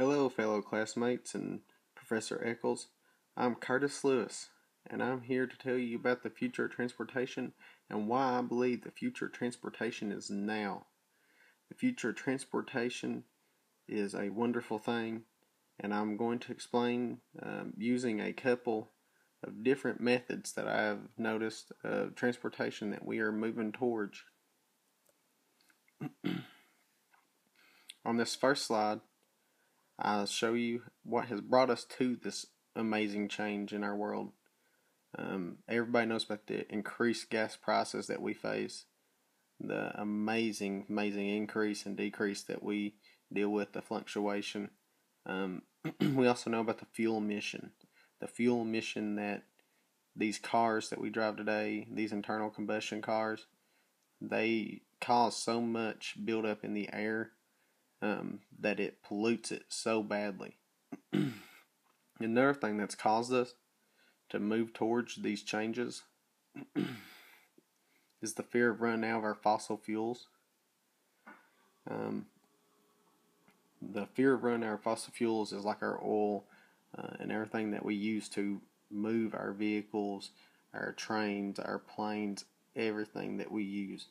Hello, fellow classmates and Professor Eccles. I'm Curtis Lewis, and I'm here to tell you about the future of transportation and why I believe the future of transportation is now. The future of transportation is a wonderful thing, and I'm going to explain using a couple of different methods that I've noticed of transportation that we are moving towards. On this first slide, I'll show you what has brought us to this amazing change in our world. Everybody knows about the increased gas prices that we face, the amazing increase and decrease that we deal with, the fluctuation. We also know about the fuel emission. The fuel emission that these cars that we drive today, these internal combustion cars, they cause so much buildup in the air that it pollutes it so badly. Another thing that's caused us to move towards these changes is the fear of running out of our fossil fuels. The fear of running out of fossil fuels is like our oil and everything that we use to move our vehicles, our trains, our planes, everything that we use.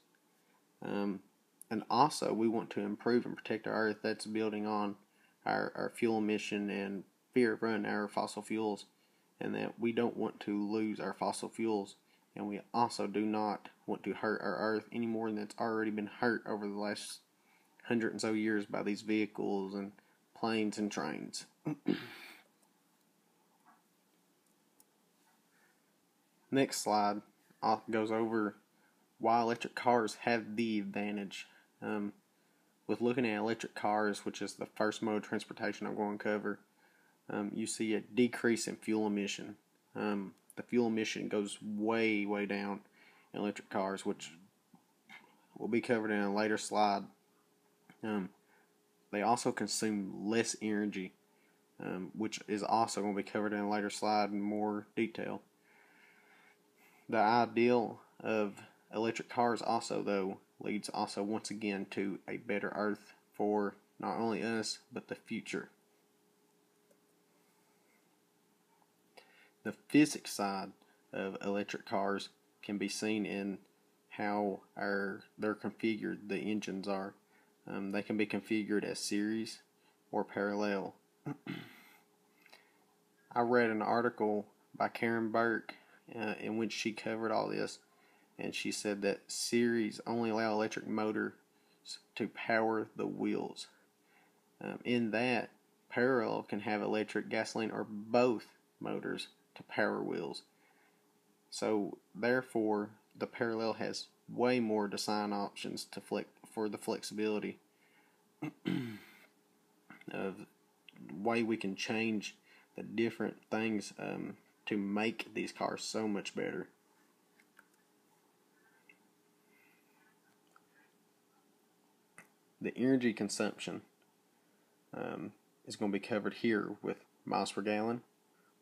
And also, we want to improve and protect our earth. That's building on our fuel emission and fear of running out of fossil fuels, and that we don't want to lose our fossil fuels, and we also do not want to hurt our earth any more than it's already been hurt over the last 100 and so years by these vehicles and planes and trains. Next slide goes over why electric cars have the advantage. With looking at electric cars, which is the first mode of transportation I'm going to cover, you see a decrease in fuel emission. The fuel emission goes way down in electric cars, which will be covered in a later slide. They also consume less energy, which is also going to be covered in a later slide in more detail. The ideal of electric cars also, though, leads also once again to a better earth for not only us, but the future. The physics side of electric cars can be seen in how they're configured, the engines are. They can be configured as series or parallel. I read an article by Karen Burke in which she covered all this, and she said that series only allow electric motors to power the wheels. In that, parallel can have electric, gasoline, or both motors to power wheels. So therefore, the parallel has way more design options for the flexibility of the way we can change the different things to make these cars so much better. The energy consumption is going to be covered here with miles per gallon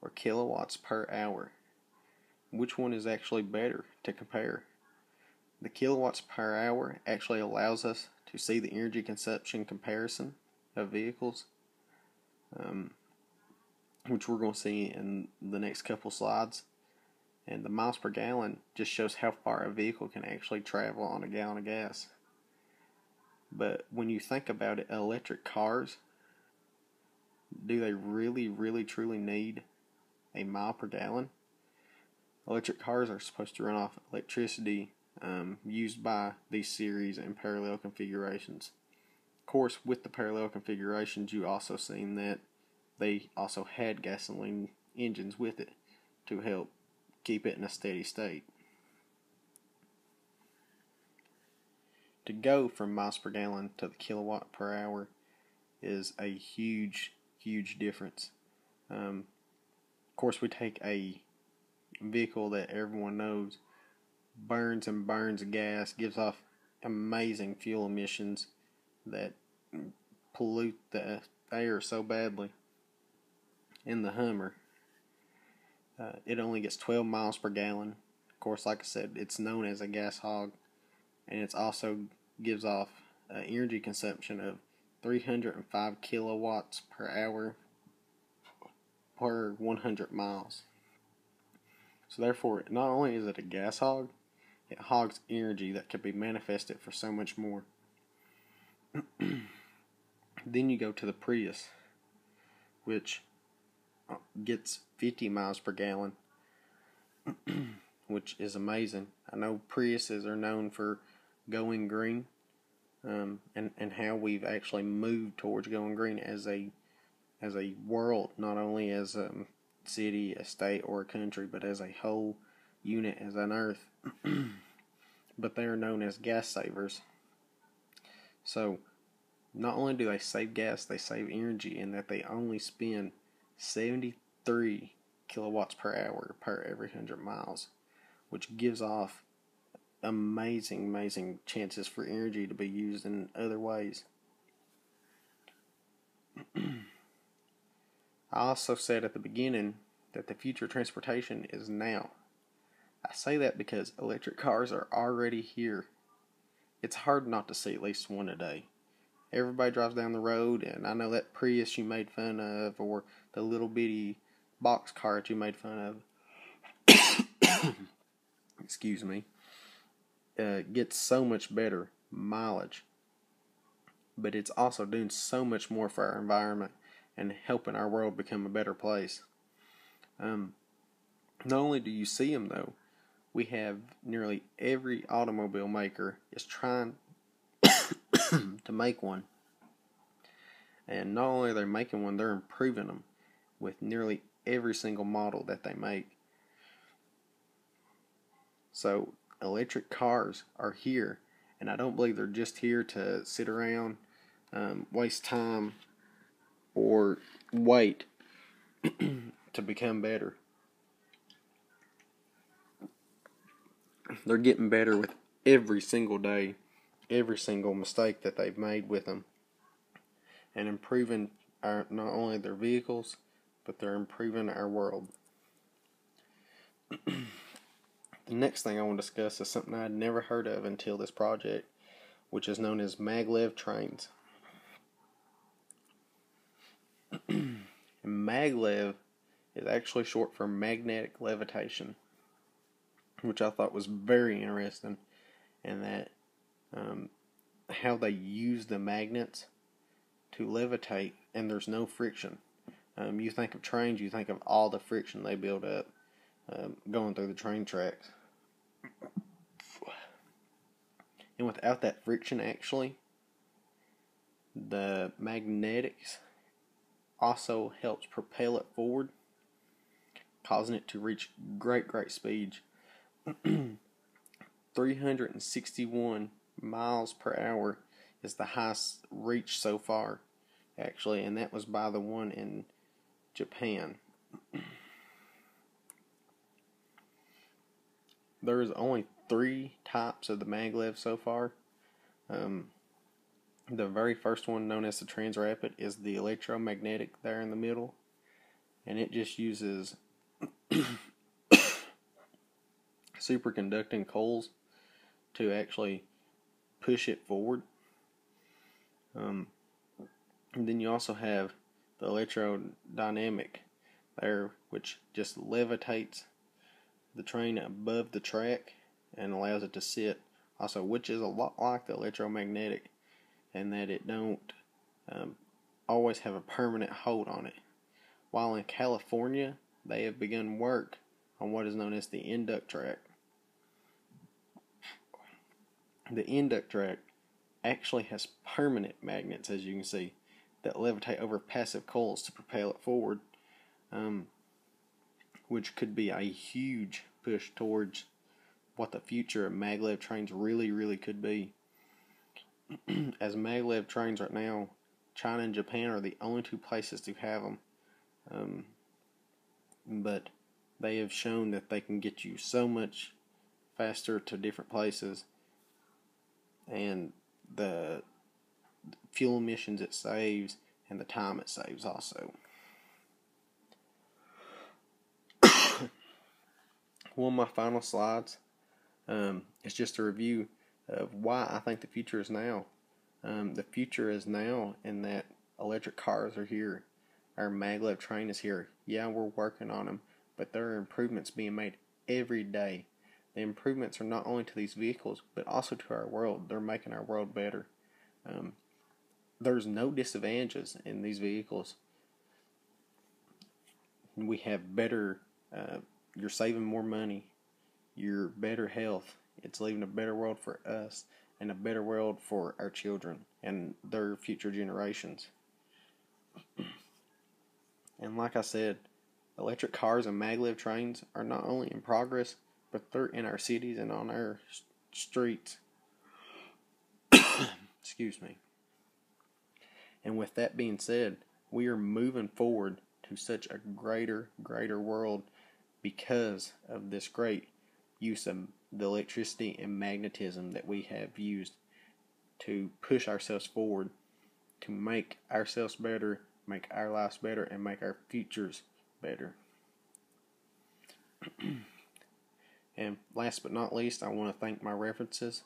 or kilowatts per hour. Which one is actually better to compare? The kilowatts per hour actually allows us to see the energy consumption comparison of vehicles, which we're going to see in the next couple slides. And the miles per gallon just shows how far a vehicle can actually travel on a gallon of gas. But when you think about it, electric cars, do they really truly need a mile per gallon? Electric cars are supposed to run off electricity used by these series and parallel configurations. Of course, with the parallel configurations, you also seen that they also had gasoline engines with it to help keep it in a steady state. To go from miles per gallon to the kilowatt per hour is a huge difference. Of course, we take a vehicle that everyone knows burns gas, gives off amazing fuel emissions that pollute the air so badly. In the Hummer, it only gets 12 miles per gallon. Of course, like I said, it's known as a gas hog, and it's also gives off energy consumption of 305 kilowatts per hour per 100 miles. So therefore, not only is it a gas hog, it hogs energy that could be manifested for so much more. Then you go to the Prius, which gets 50 miles per gallon, which is amazing. I know Priuses are known for going green, and how we've actually moved towards going green as a world, not only as a city, a state, or a country, but as a whole unit, as an earth. But they are known as gas savers. So not only do they save gas, they save energy in that they only spend 73 kilowatts per hour per every 100 miles, which gives off amazing chances for energy to be used in other ways. I also said at the beginning that the future of transportation is now. I say that because electric cars are already here. It's hard not to see at least one a day. Everybody drives down the road, and I know that Prius you made fun of, or the little bitty box car that you made fun of, excuse me, gets so much better mileage. But it's also doing so much more for our environment and helping our world become a better place. Not only do you see them, though, we have nearly every automobile maker is trying to make one. And not only are they making one, they're improving them with nearly every single model that they make. So electric cars are here, and I don't believe they're just here to sit around, waste time, or wait to become better. They're getting better with every single day, every single mistake that they've made with them, and improving not only their vehicles, but they're improving our world. The next thing I want to discuss is something I'd never heard of until this project, which is known as maglev trains. Maglev is actually short for magnetic levitation, which I thought was very interesting, and that how they use the magnets to levitate, and there's no friction. You think of trains, you think of all the friction they build up going through the train tracks. And without that friction, actually, the magnetics also helps propel it forward, causing it to reach great speeds. 361 miles per hour is the highest reached so far, actually, and that was by the one in Japan. There's only 3 types of the maglev so far. The very first one, known as the Transrapid, is the electromagnetic there in the middle, and it just uses superconducting coils to actually push it forward. And then you also have the electrodynamic there, which just levitates the train above the track and allows it to sit, also, which is a lot like the electromagnetic, and that it don't always have a permanent hold on it. While in California, they have begun work on what is known as the induct track. The induct track actually has permanent magnets, as you can see, that levitate over passive coils to propel it forward, which could be a huge push towards what the future of maglev trains really could be. As maglev trains right now, China and Japan are the only 2 places to have them. But they have shown that they can get you so much faster to different places, and the fuel emissions it saves and the time it saves also. One of my final slides is just a review of why I think the future is now. The future is now, in that electric cars are here. Our maglev train is here. Yeah, we're working on them, but there are improvements being made every day. The improvements are not only to these vehicles, but also to our world. They're making our world better. There's no disadvantages in these vehicles. We have better, you're saving more money, you're better health. It's leaving a better world for us and a better world for our children and their future generations. And like I said, electric cars and maglev trains are not only in progress, but they're in our cities and on our streets. Excuse me. And with that being said, we are moving forward to such a greater world because of this great use of the electricity and magnetism that we have used to push ourselves forward, to make ourselves better, make our lives better, and make our futures better. And last but not least, I want to thank my references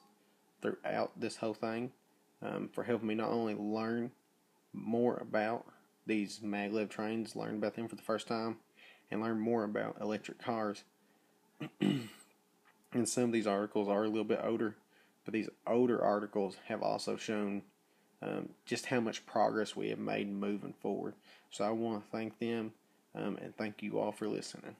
throughout this whole thing for helping me not only learn more about these maglev trains, learn about them for the first time, and learn more about electric cars. And some of these articles are a little bit older, but these older articles have also shown just how much progress we have made moving forward. So I want to thank them, and thank you all for listening.